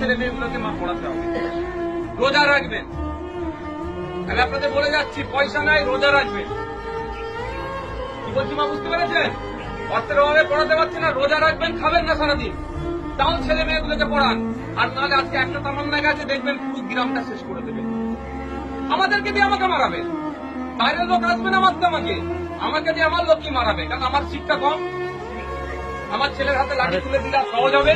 ছেলে মেয়েগুলোকে মা পড়াতে হবে। রোজা রাখবেন, আমি আপনাদের বলে যাচ্ছি, পয়সা নাই, রোজা রাখবেন। কি বলছি মা, বুঝতে পেরেছেন? অর্থের অভাবে পড়াতে পারছে না, রোজা রাখবেন, খাবেন না সারাদিন, তাও ছেলে মেয়েগুলোকে পড়ান। আর নাহলে আজকে একটা তামান্না গেছে, দেখবেন পুরো গ্রামটা শেষ করে দেবে। আমাদেরকে দিয়ে আমাকে মারাবে, বাইরের লোক আসবে না মারতে আমাকে দিয়ে আমার লোককে মারাবে, কারণ আমার শিক্ষা কম। আমার ছেলের হাতে লাঠি তুলে দিলে সহজ হবে।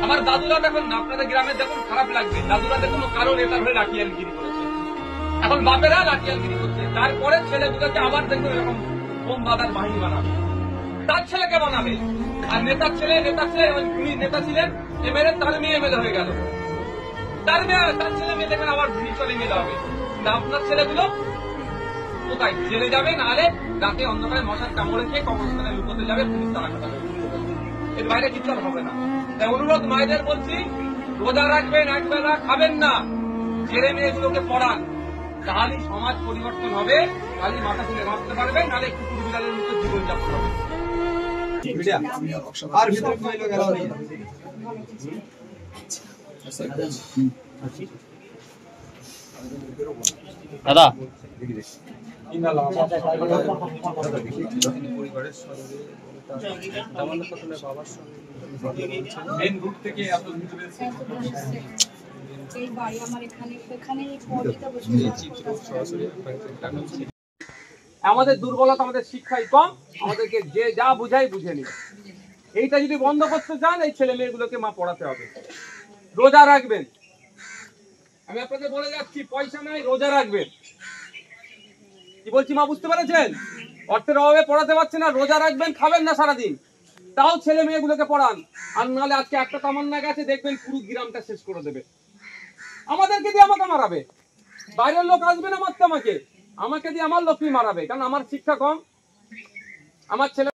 আমার দাদুরা দেখুন, আপনাদের গ্রামে দেখুন, খারাপ লাগবে, দাদুরা দেখুন কারো নেতার হয়ে লাঠিয়ালগিরি করেছে, এখন বাপেরা লাঠিয়ালগিরি করছে, তারপরে ছেলেগুলোকে আবার দেখুন এরকম বোম বাঁধার বাহিনী বানাবে, তার ছেলেকে বানাবে। আর নেতার ছেলে উনি নেতা ছিলেন, এমএলএ, তার মেয়ে এমএলএ হয়ে গেল, তার ছেলে মেয়ে দেখবেন আবার চলে মেলে হবে। আপনার ছেলেগুলো কোথায়? জেলে যাবে, নাহলে রাতে অন্ধকারে মশার কামড়ে খেয়ে কবরস্থানে লুকোতে যাবে, পুলিশ তারা কাটাবে, এর বাইরে কিছু আর হবে না। তাই অনুরোধ মায়েদের বলছি, রোজা রাখবেন, একবেলা খাবেন না, ছেলে মেয়েগুলোকে পড়ান, তাহলেই সমাজ পরিবর্তন হবে, তাহলেই মাথা তুলে বাঁচতে পারবে, নাহলে কুকুর বিড়ালের মতো জীবনযাপন হবে। দাদা পরিবারের সঙ্গে বাবার সঙ্গে মেন রুট থেকে এত আমাদের দুর্বলতা, আমাদের শিক্ষাই কম, আমাদেরকে যে যা বুঝাই বুঝে নি। এইটা যদি বন্ধ করতে চান, এই ছেলে মেয়েগুলোকে মা পড়াতে হবে। রোজা রাখবেন, আমি আপনাদের বলে যাচ্ছি, পয়সা নাই, রোজা রাখবেন। কি বলছি মা, বুঝতে পেরেছেন? অর্থের অভাবে পড়াতে পারছে না, রোজা রাখবেন, খাবেন না সারাদিন, তাও ছেলে মেয়েগুলোকে পড়ান। আর নাহলে আজকে একটা তামান্না গেছে, দেখবেন পুরো গ্রামটা শেষ করে দেবে। আমাদেরকে দিয়ে আমাকে মারাবে, বাইরের লোক আসবে না মারতে আমাকে দিয়ে আমার লোকই মারাবে, কারণ আমার শিক্ষা কম। আমার ছেলে